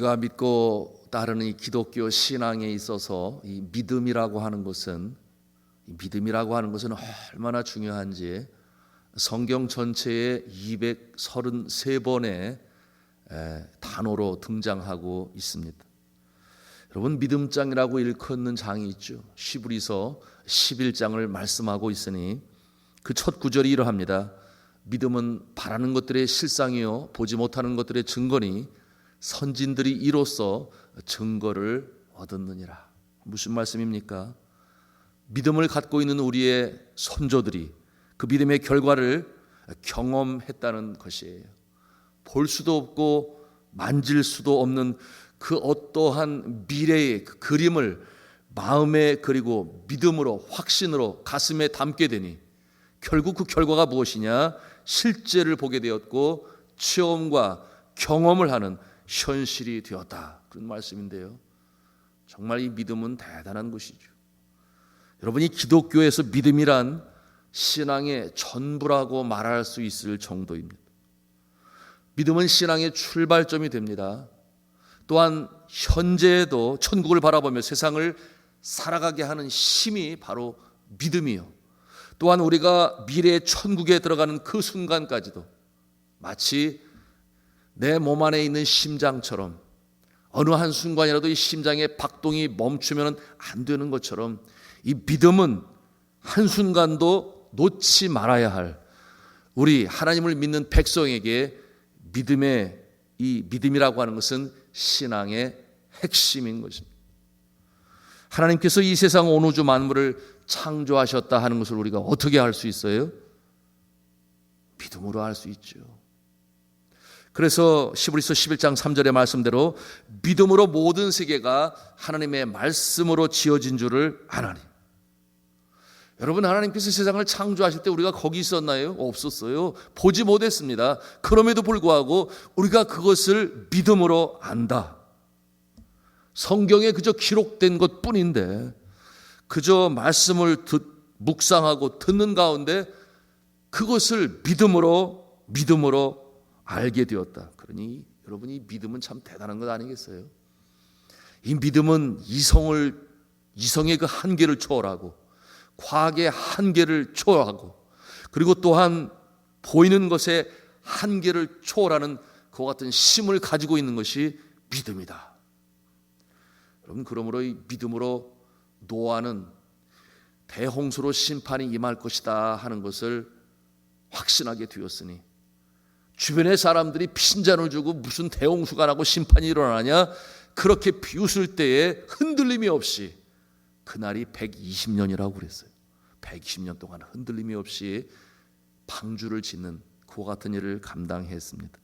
우리가 믿고 따르는 이 기독교 신앙에 있어서 이 믿음이라고 하는 것은 얼마나 중요한지 성경 전체에 233번의 단어로 등장하고 있습니다. 여러분, 믿음장이라고 일컫는 장이 있죠. 히브리서 11장을 말씀하고 있으니 그 첫 구절이 이러합니다. 믿음은 바라는 것들의 실상이요 보지 못하는 것들의 증거니 선진들이 이로써 증거를 얻었느니라. 무슨 말씀입니까? 믿음을 갖고 있는 우리의 선조들이 그 믿음의 결과를 경험했다는 것이에요. 볼 수도 없고 만질 수도 없는 그 어떠한 미래의 그 그림을 마음에 그리고 믿음으로 확신으로 가슴에 담게 되니 결국 그 결과가 무엇이냐? 실제를 보게 되었고 체험과 경험을 하는 현실이 되었다. 그런 말씀인데요. 정말 이 믿음은 대단한 것이죠. 여러분이 기독교에서 믿음이란 신앙의 전부라고 말할 수 있을 정도입니다. 믿음은 신앙의 출발점이 됩니다. 또한 현재에도 천국을 바라보며 세상을 살아가게 하는 힘이 바로 믿음이요. 또한 우리가 미래의 천국에 들어가는 그 순간까지도 마치 내 몸 안에 있는 심장처럼 어느 한순간이라도 이 심장의 박동이 멈추면 안 되는 것처럼 이 믿음은 한순간도 놓지 말아야 할 우리 하나님을 믿는 백성에게 믿음이라고 하는 것은 신앙의 핵심인 것입니다. 하나님께서 이 세상 온 우주 만물을 창조하셨다 하는 것을 우리가 어떻게 알 수 있어요? 믿음으로 알 수 있죠. 그래서 히브리서 11장 3절의 말씀대로 믿음으로 모든 세계가 하나님의 말씀으로 지어진 줄을 아나니. 여러분, 하나님께서 세상을 창조하실 때 우리가 거기 있었나요? 없었어요. 보지 못했습니다. 그럼에도 불구하고 우리가 그것을 믿음으로 안다. 성경에 그저 기록된 것뿐인데 그저 말씀을 묵상하고 듣는 가운데 그것을 믿음으로 알게 되었다. 그러니 여러분, 이 믿음은 참 대단한 것 아니겠어요? 이 믿음은 이성의 그 한계를 초월하고 과학의 한계를 초월하고 그리고 또한 보이는 것의 한계를 초월하는 그와 같은 힘을 가지고 있는 것이 믿음이다. 여러분, 그러므로 이 믿음으로 노아는 대홍수로 심판이 임할 것이다 하는 것을 확신하게 되었으니 주변의 사람들이 핀잔을 주고 무슨 대홍수가 나고 심판이 일어나냐 그렇게 비웃을 때에 흔들림이 없이 그날이 120년이라고 그랬어요. 120년 동안 흔들림이 없이 방주를 짓는 그와 같은 일을 감당했습니다.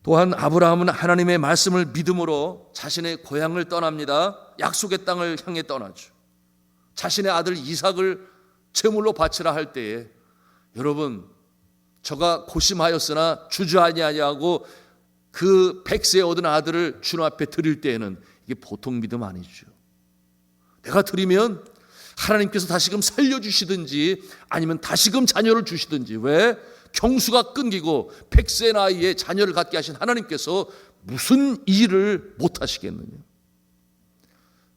또한 아브라함은 하나님의 말씀을 믿음으로 자신의 고향을 떠납니다. 약속의 땅을 향해 떠나죠. 자신의 아들 이삭을 제물로 바치라 할 때에 여러분, 저가 고심하였으나 주지 아니하고 그 100세에 얻은 아들을 주님 앞에 드릴 때에는 이게 보통 믿음 아니죠. 내가 드리면 하나님께서 다시금 살려주시든지 아니면 다시금 자녀를 주시든지, 왜? 경수가 끊기고 100세 나이에 자녀를 갖게 하신 하나님께서 무슨 일을 못하시겠느냐.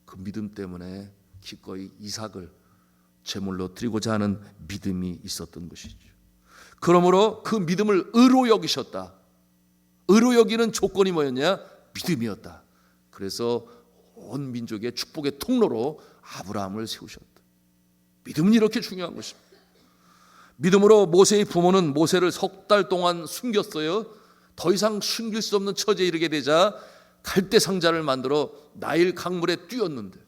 그 믿음 때문에 기꺼이 이삭을 제물로 드리고자 하는 믿음이 있었던 것이죠. 그러므로 그 믿음을 의로 여기셨다. 의로 여기는 조건이 뭐였냐? 믿음이었다. 그래서 온 민족의 축복의 통로로 아브라함을 세우셨다. 믿음은 이렇게 중요한 것입니다. 믿음으로 모세의 부모는 모세를 3달 동안 숨겼어요. 더 이상 숨길 수 없는 처지에 이르게 되자 갈대 상자를 만들어 나일 강물에 띄웠는데,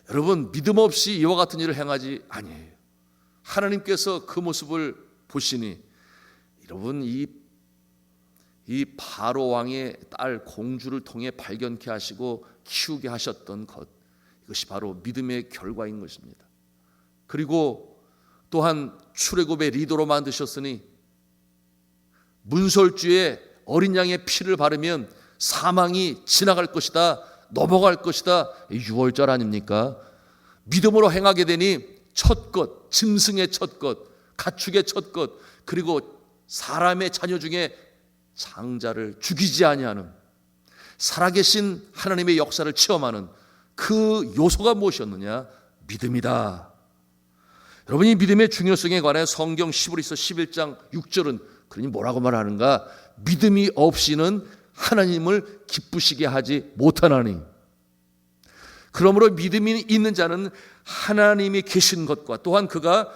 여러분, 믿음 없이 이와 같은 일을 행하지 아니에요. 하나님께서 그 모습을 보시니 여러분, 이 바로 왕의 딸 공주를 통해 발견케 하시고 키우게 하셨던 것, 이것이 바로 믿음의 결과인 것입니다. 그리고 또한 출애굽의 리더로 만드셨으니 문설주에 어린 양의 피를 바르면 사망이 지나갈 것이다, 넘어갈 것이다. 유월절 아닙니까? 믿음으로 행하게 되니 첫 것, 짐승의 첫 것, 가축의 첫 것, 그리고 사람의 자녀 중에 장자를 죽이지 아니하는 살아계신 하나님의 역사를 체험하는 그 요소가 무엇이었느냐? 믿음이다. 여러분, 이 믿음의 중요성에 관해 성경 히브리서 11장 6절은 그러니 뭐라고 말하는가? 믿음이 없이는 하나님을 기쁘시게 하지 못하나니. 그러므로 믿음이 있는 자는 하나님이 계신 것과 또한 그가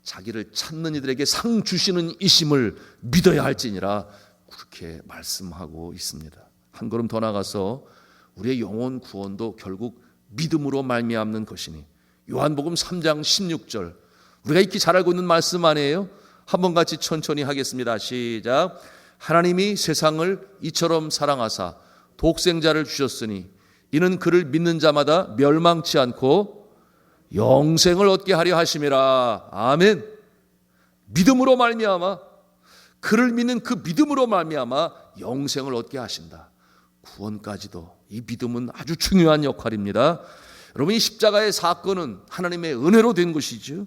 자기를 찾는 이들에게 상 주시는 이심을 믿어야 할지니라, 그렇게 말씀하고 있습니다. 한 걸음 더 나가서 우리의 영혼 구원도 결국 믿음으로 말미암는 것이니, 요한복음 3장 16절, 우리가 익히 잘 알고 있는 말씀 아니에요? 한번 같이 천천히 하겠습니다. 시작. 하나님이 세상을 이처럼 사랑하사 독생자를 주셨으니 이는 그를 믿는 자마다 멸망치 않고 영생을 얻게 하려 하심이라. 아멘. 믿음으로 말미암아, 그를 믿는 그 믿음으로 말미암아 영생을 얻게 하신다. 구원까지도 이 믿음은 아주 중요한 역할입니다. 여러분, 이 십자가의 사건은 하나님의 은혜로 된 것이죠.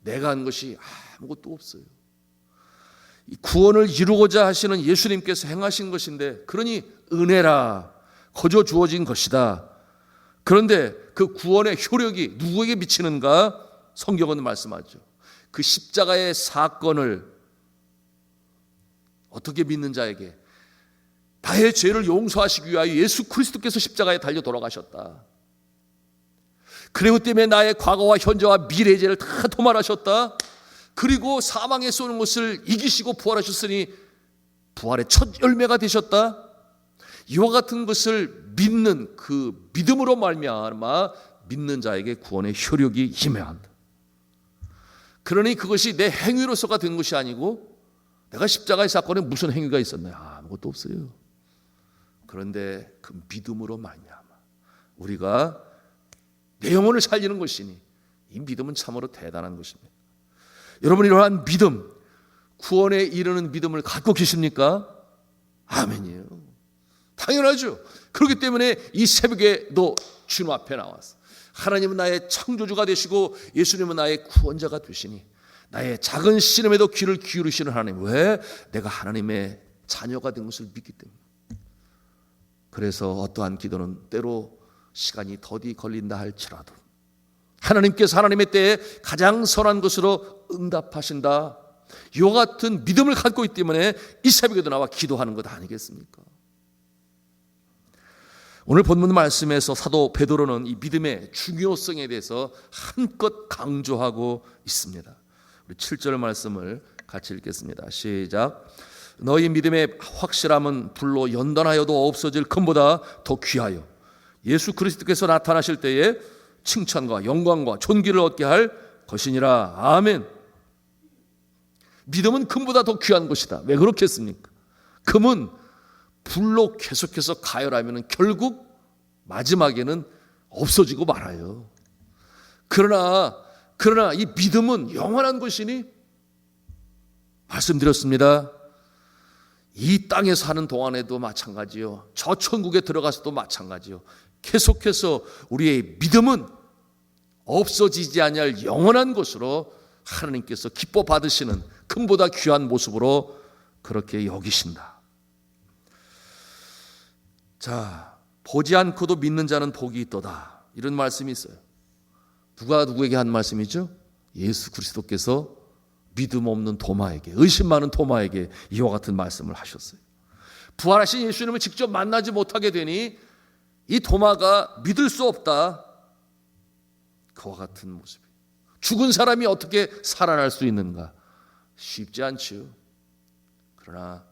내가 한 것이 아무것도 없어요. 이 구원을 이루고자 하시는 예수님께서 행하신 것인데, 그러니 은혜라 거저 주어진 것이다. 그런데 그 구원의 효력이 누구에게 미치는가? 성경은 말씀하죠. 그 십자가의 사건을 어떻게 믿는 자에게, 나의 죄를 용서하시기 위하여 예수 그리스도께서 십자가에 달려 돌아가셨다. 그리고 때문에 나의 과거와 현재와 미래의 죄를 다 도말하셨다. 그리고 사망에 쏘는 것을 이기시고 부활하셨으니 부활의 첫 열매가 되셨다. 이와 같은 것을 믿는 그 믿음으로 말미암아 믿는 자에게 구원의 효력이 임해야 한다. 그러니 그것이 내 행위로서가 된 것이 아니고, 내가 십자가의 사건에 무슨 행위가 있었나요? 아무것도 없어요. 그런데 그 믿음으로 말미암아 우리가 내 영혼을 살리는 것이니, 이 믿음은 참으로 대단한 것입니다. 여러분, 이러한 믿음, 구원에 이르는 믿음을 갖고 계십니까? 아멘이에요. 당연하죠. 그렇기 때문에 이 새벽에도 주님 앞에 나와서 하나님은 나의 창조주가 되시고 예수님은 나의 구원자가 되시니 나의 작은 신음에도 귀를 기울이시는 하나님. 왜? 내가 하나님의 자녀가 된 것을 믿기 때문에. 그래서 어떠한 기도는 때로 시간이 더디 걸린다 할지라도 하나님께서 하나님의 때에 가장 선한 것으로 응답하신다. 이와 같은 믿음을 갖고 있기 때문에 이 새벽에도 나와 기도하는 것 아니겠습니까? 오늘 본문 말씀에서 사도 베드로는 이 믿음의 중요성에 대해서 한껏 강조하고 있습니다. 우리 7절 말씀을 같이 읽겠습니다. 시작. 너희 믿음의 확실함은 불로 연단하여도 없어질 금보다 더 귀하여 예수 그리스도께서 나타나실 때에 칭찬과 영광과 존귀를 얻게 할 것이니라. 아멘. 믿음은 금보다 더 귀한 것이다. 왜 그렇겠습니까? 금은 불로 계속해서 가열하면 결국 마지막에는 없어지고 말아요. 그러나 이 믿음은 영원한 것이니, 말씀드렸습니다. 이 땅에 사는 동안에도 마찬가지요, 저 천국에 들어가서도 마찬가지요. 계속해서 우리의 믿음은 없어지지 아니할 영원한 것으로 하나님께서 기뻐 받으시는 금보다 귀한 모습으로 그렇게 여기신다. 자, 보지 않고도 믿는 자는 복이 있도다, 이런 말씀이 있어요. 누가 누구에게 한 말씀이죠? 예수 그리스도께서 믿음 없는 도마에게, 의심 많은 도마에게 이와 같은 말씀을 하셨어요. 부활하신 예수님을 직접 만나지 못하게 되니 이 도마가 믿을 수 없다. 그와 같은 모습이에요. 죽은 사람이 어떻게 살아날 수 있는가? 쉽지 않죠. 그러나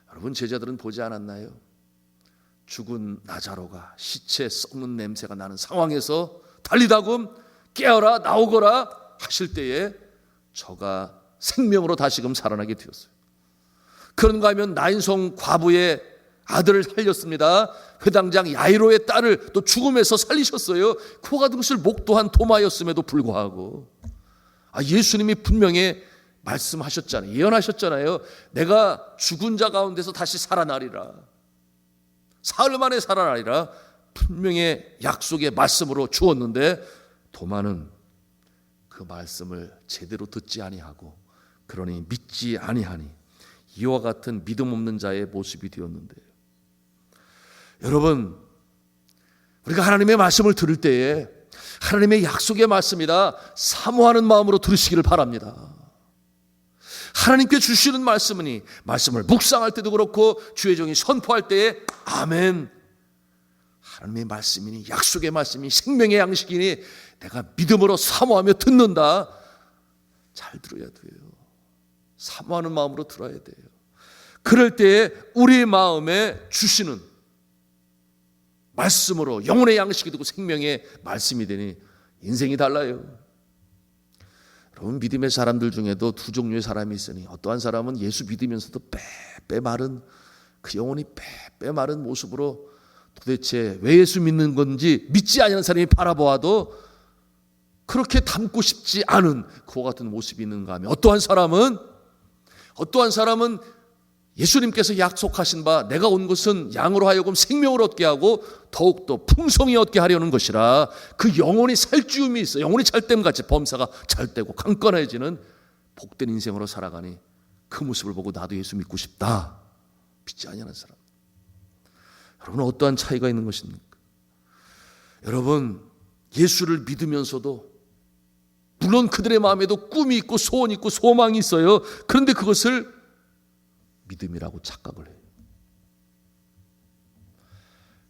여러분, 제자들은 보지 않았나요? 죽은 나자로가 시체 썩는 냄새가 나는 상황에서 달리다금 깨어라 나오거라 하실 때에 저가 생명으로 다시금 살아나게 되었어요. 그런가 하면 나인성 과부의 아들을 살렸습니다. 회당장 야이로의 딸을 또 죽음에서 살리셨어요. 그와 같은 것을 목도한 도마였음에도 불구하고 예수님이 분명히 말씀하셨잖아요. 예언하셨잖아요. 내가 죽은 자 가운데서 다시 살아나리라. 사흘 만에 살아나리라. 분명히 약속의 말씀으로 주었는데 도마는 그 말씀을 제대로 듣지 아니하고 그러니 믿지 아니하니 이와 같은 믿음 없는 자의 모습이 되었는데요. 여러분, 우리가 하나님의 말씀을 들을 때에 하나님의 약속의 말씀이다 사모하는 마음으로 들으시기를 바랍니다. 하나님께 주시는 말씀이니 말씀을 묵상할 때도 그렇고 주의 종이 선포할 때에 아멘, 하나님의 말씀이니 약속의 말씀이니 생명의 양식이니 내가 믿음으로 사모하며 듣는다. 잘 들어야 돼요. 사모하는 마음으로 들어야 돼요. 그럴 때에 우리 마음에 주시는 말씀으로 영혼의 양식이 되고 생명의 말씀이 되니 인생이 달라요. 여러분, 믿음의 사람들 중에도 두 종류의 사람이 있으니 어떠한 사람은 예수 믿으면서도 빼빼 마른 그 영혼이 빼빼 마른 모습으로 도대체 왜 예수 믿는 건지 믿지 않는 사람이 바라보아도 그렇게 닮고 싶지 않은 그와 같은 모습이 있는가 하면 어떠한 사람은 예수님께서 약속하신 바 내가 온 것은 양으로 하여금 생명을 얻게 하고 더욱더 풍성히 얻게 하려는 것이라 그 영혼이 살찌움이 있어 영혼이 찰댐같이 범사가 찰되고 강건해지는 복된 인생으로 살아가니 그 모습을 보고 나도 예수 믿고 싶다. 믿지 아니하는 사람. 여러분, 어떠한 차이가 있는 것입니까? 여러분, 예수를 믿으면서도 물론 그들의 마음에도 꿈이 있고 소원이 있고 소망이 있어요. 그런데 그것을 믿음이라고 착각을 해요.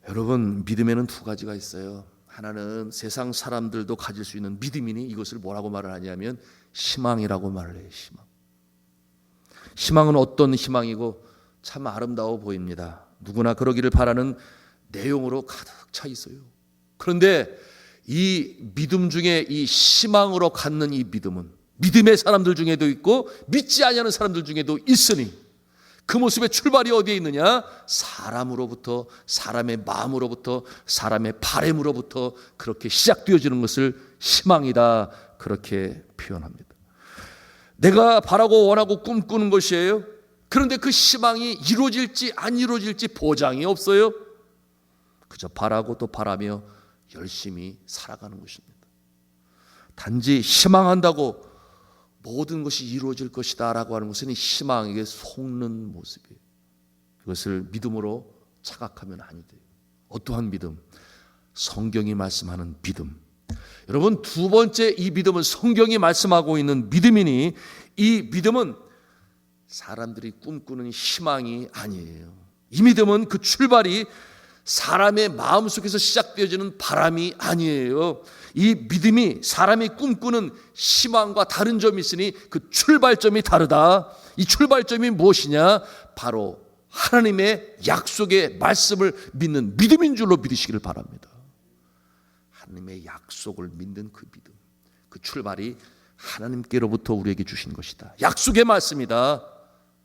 여러분, 믿음에는 두 가지가 있어요. 하나는 세상 사람들도 가질 수 있는 믿음이니 이것을 뭐라고 말을 하냐면 희망이라고 말을 해요. 희망은 어떤 희망이고 참 아름다워 보입니다. 누구나 그러기를 바라는 내용으로 가득 차 있어요. 그런데 이 믿음 중에 이 희망으로 갖는 이 믿음은 믿음의 사람들 중에도 있고 믿지 아니하는 사람들 중에도 있으니 그 모습의 출발이 어디에 있느냐? 사람으로부터, 사람의 마음으로부터, 사람의 바람으로부터 그렇게 시작되어지는 것을 희망이다, 그렇게 표현합니다. 내가 바라고 원하고 꿈꾸는 것이에요. 그런데 그 희망이 이루어질지 안 이루어질지 보장이 없어요. 그저 바라고 또 바라며 열심히 살아가는 것입니다. 단지 희망한다고 모든 것이 이루어질 것이다 라고 하는 것은 희망에게 속는 모습이에요. 그것을 믿음으로 착각하면 아니 돼요. 어떠한 믿음? 성경이 말씀하는 믿음. 여러분, 두 번째 이 믿음은 성경이 말씀하고 있는 믿음이니 이 믿음은 사람들이 꿈꾸는 희망이 아니에요. 이 믿음은 그 출발이 사람의 마음속에서 시작되어지는 바람이 아니에요. 이 믿음이 사람이 꿈꾸는 희망과 다른 점이 있으니 그 출발점이 다르다. 이 출발점이 무엇이냐? 바로 하나님의 약속의 말씀을 믿는 믿음인 줄로 믿으시기를 바랍니다. 하나님의 약속을 믿는 그 믿음, 그 출발이 하나님께로부터 우리에게 주신 것이다, 약속의 말씀이다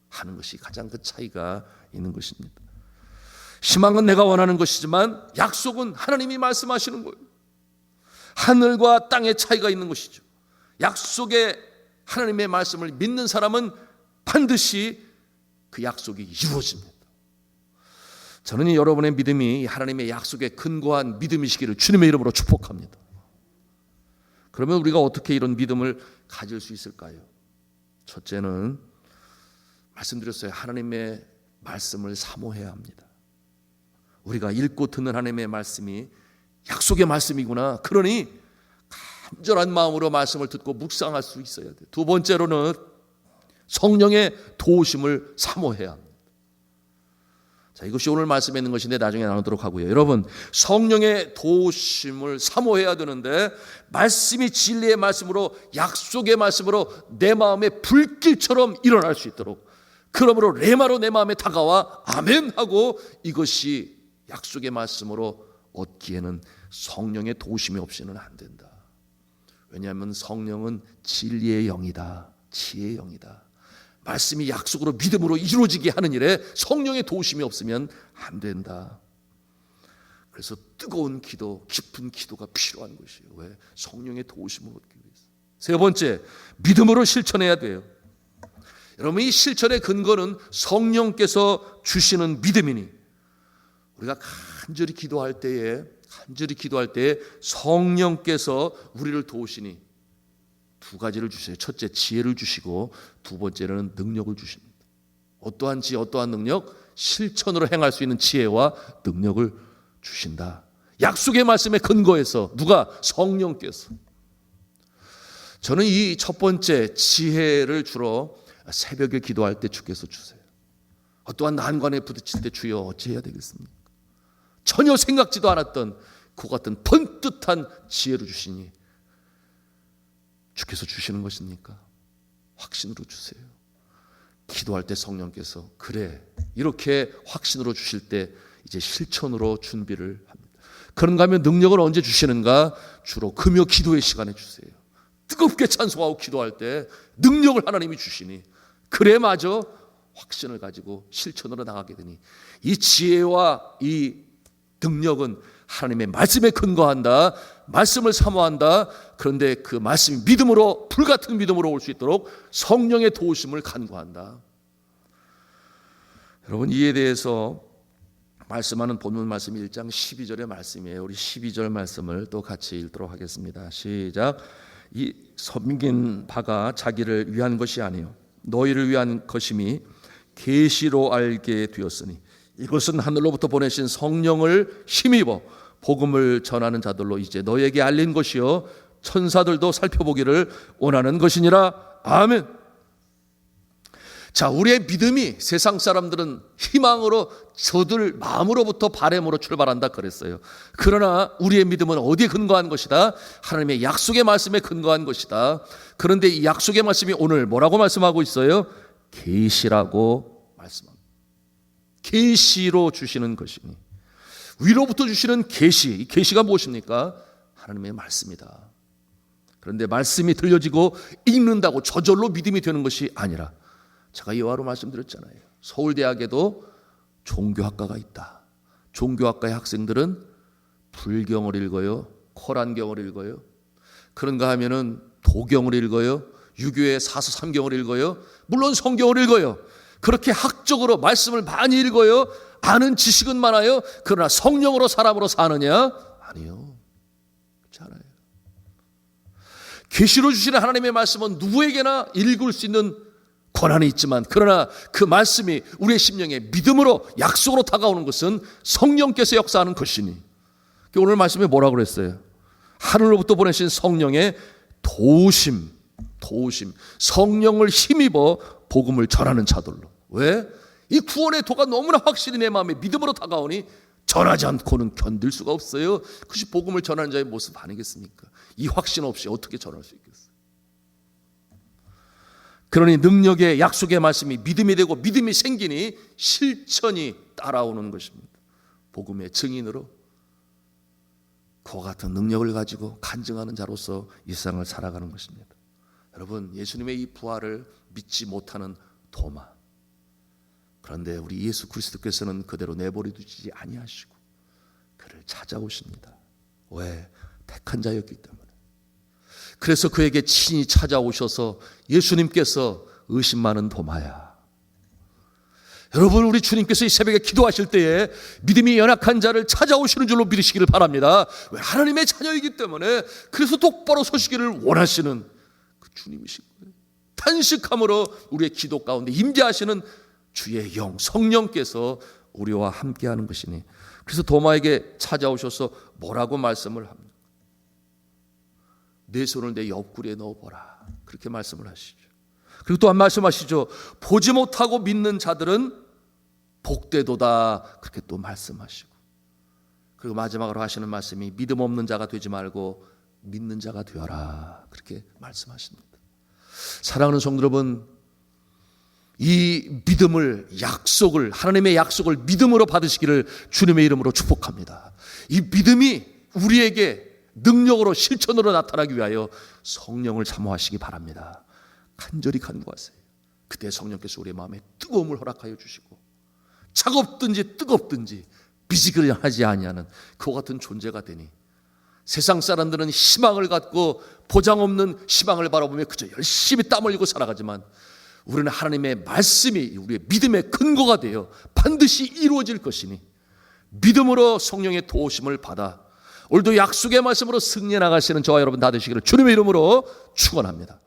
하는 것이 가장 그 차이가 있는 것입니다. 희망은 내가 원하는 것이지만 약속은 하나님이 말씀하시는 거예요. 하늘과 땅의 차이가 있는 것이죠. 약속의 하나님의 말씀을 믿는 사람은 반드시 그 약속이 이루어집니다. 저는 여러분의 믿음이 하나님의 약속에 근거한 믿음이시기를 주님의 이름으로 축복합니다. 그러면 우리가 어떻게 이런 믿음을 가질 수 있을까요? 첫째는 말씀드렸어요. 하나님의 말씀을 사모해야 합니다. 우리가 읽고 듣는 하나님의 말씀이 약속의 말씀이구나. 그러니 간절한 마음으로 말씀을 듣고 묵상할 수 있어야 돼요. 두 번째로는 성령의 도우심을 사모해야 합니다. 자, 이것이 오늘 말씀에 있는 것인데 나중에 나누도록 하고요. 여러분, 성령의 도우심을 사모해야 되는데 말씀이 진리의 말씀으로, 약속의 말씀으로 내 마음에 불길처럼 일어날 수 있도록, 그러므로 레마로 내 마음에 다가와 아멘 하고 이것이 약속의 말씀으로 얻기에는 성령의 도우심이 없이는 안 된다. 왜냐하면 성령은 진리의 영이다, 지혜의 영이다. 말씀이 약속으로 믿음으로 이루어지게 하는 일에 성령의 도우심이 없으면 안 된다. 그래서 뜨거운 기도, 깊은 기도가 필요한 것이에요. 왜? 성령의 도우심을 얻기 위해서. 세 번째, 믿음으로 실천해야 돼요. 여러분, 이 실천의 근거는 성령께서 주시는 믿음이니 우리가 간절히 기도할 때에 성령께서 우리를 도우시니 두 가지를 주세요. 첫째, 지혜를 주시고 두 번째는 능력을 주십니다. 어떠한 지혜, 어떠한 능력? 실천으로 행할 수 있는 지혜와 능력을 주신다. 약속의 말씀에 근거해서 누가? 성령께서. 저는 이 첫 번째 지혜를 주로 새벽에 기도할 때 주께서 주세요. 어떠한 난관에 부딪힐 때 주여 어찌해야 되겠습니까? 전혀 생각지도 않았던 그 같은 번듯한 지혜를 주시니 주께서 주시는 것입니까? 확신으로 주세요. 기도할 때 성령께서 그래 이렇게 확신으로 주실 때 이제 실천으로 준비를 합니다. 그런가 하면 능력을 언제 주시는가? 주로 금요 기도의 시간에 주세요. 뜨겁게 찬송하고 기도할 때 능력을 하나님이 주시니 그래 맞아 확신을 가지고 실천으로 나가게 되니 이 지혜와 이 능력은 하나님의 말씀에 근거한다. 말씀을 사모한다. 그런데 그 말씀이 믿음으로 불같은 믿음으로 올 수 있도록 성령의 도우심을 간구한다. 여러분 이에 대해서 말씀하는 본문 말씀 1장 12절의 말씀이에요. 우리 12절 말씀을 또 같이 읽도록 하겠습니다. 시작. 이 섬긴 바가 자기를 위한 것이 아니요 너희를 위한 것임이 계시로 알게 되었으니 이것은 하늘로부터 보내신 성령을 힘입어 복음을 전하는 자들로 이제 너희에게 알린 것이요 천사들도 살펴보기를 원하는 것이니라. 아멘. 자, 우리의 믿음이 세상 사람들은 희망으로 저들 마음으로부터 바람으로 출발한다 그랬어요. 그러나 우리의 믿음은 어디에 근거한 것이다? 하나님의 약속의 말씀에 근거한 것이다. 그런데 이 약속의 말씀이 오늘 뭐라고 말씀하고 있어요? 계시라고 말씀합니다. 계시로 주시는 것이니 위로부터 주시는 계시. 이 계시가 무엇입니까? 하나님의 말씀이다. 그런데 말씀이 들려지고 읽는다고 저절로 믿음이 되는 것이 아니라 제가 예화로 말씀드렸잖아요. 서울대학에도 종교학과가 있다. 종교학과의 학생들은 불경을 읽어요. 코란경을 읽어요. 그런가 하면은 도경을 읽어요. 유교의 사서삼경을 읽어요. 물론 성경을 읽어요. 그렇게 학적으로 말씀을 많이 읽어요. 아는 지식은 많아요. 그러나 성령으로 사람으로 사느냐? 아니요. 그렇지 않아요. 계시로 주시는 하나님의 말씀은 누구에게나 읽을 수 있는 권한이 있지만 그러나 그 말씀이 우리의 심령에 믿음으로 약속으로 다가오는 것은 성령께서 역사하는 것이니 오늘 말씀에 뭐라고 그랬어요? 하늘로부터 보내신 성령의 도우심 성령을 힘입어 복음을 전하는 자들로. 왜? 이 구원의 도가 너무나 확실히 내 마음에 믿음으로 다가오니 전하지 않고는 견딜 수가 없어요. 그것이 복음을 전하는 자의 모습 아니겠습니까? 이 확신 없이 어떻게 전할 수 있겠어요? 그러니 능력의 약속의 말씀이 믿음이 되고 믿음이 생기니 실천이 따라오는 것입니다. 복음의 증인으로 그와 같은 능력을 가지고 간증하는 자로서 이 세상을 살아가는 것입니다. 여러분 예수님의 이 부활을 믿지 못하는 도마. 그런데 우리 예수 그리스도께서는 그대로 내버려 두지 아니하시고 그를 찾아오십니다. 왜? 택한 자였기 때문에. 그래서 그에게 친히 찾아오셔서 예수님께서 의심 많은 도마야. 여러분 우리 주님께서 이 새벽에 기도하실 때에 믿음이 연약한 자를 찾아오시는 줄로 믿으시기를 바랍니다. 왜? 하나님의 자녀이기 때문에 그래서 똑바로 서시기를 원하시는 그 주님이신 거예요. 탄식함으로 우리의 기도 가운데 임재하시는 주의 영 성령께서 우리와 함께하는 것이니 그래서 도마에게 찾아오셔서 뭐라고 말씀을 합니까? 내 손을 내 옆구리에 넣어보라 그렇게 말씀을 하시죠. 그리고 또한 말씀하시죠. 보지 못하고 믿는 자들은 복되도다 그렇게 또 말씀하시고 그리고 마지막으로 하시는 말씀이 믿음 없는 자가 되지 말고 믿는 자가 되어라 그렇게 말씀하십니다. 사랑하는 성도 여러분 이 믿음을 약속을 하나님의 약속을 믿음으로 받으시기를 주님의 이름으로 축복합니다. 이 믿음이 우리에게 능력으로 실천으로 나타나기 위하여 성령을 사모하시기 바랍니다. 간절히 간구하세요. 그때 성령께서 우리의 마음에 뜨거움을 허락하여 주시고 차갑든지 뜨겁든지 비지근하지 아니하는 그와 같은 존재가 되니 세상 사람들은 희망을 갖고 보장 없는 희망을 바라보며 그저 열심히 땀 흘리고 살아가지만 우리는 하나님의 말씀이 우리의 믿음의 근거가 되어 반드시 이루어질 것이니 믿음으로 성령의 도우심을 받아 오늘도 약속의 말씀으로 승리해 나가시는 저와 여러분 다 되시기를 주님의 이름으로 축원합니다.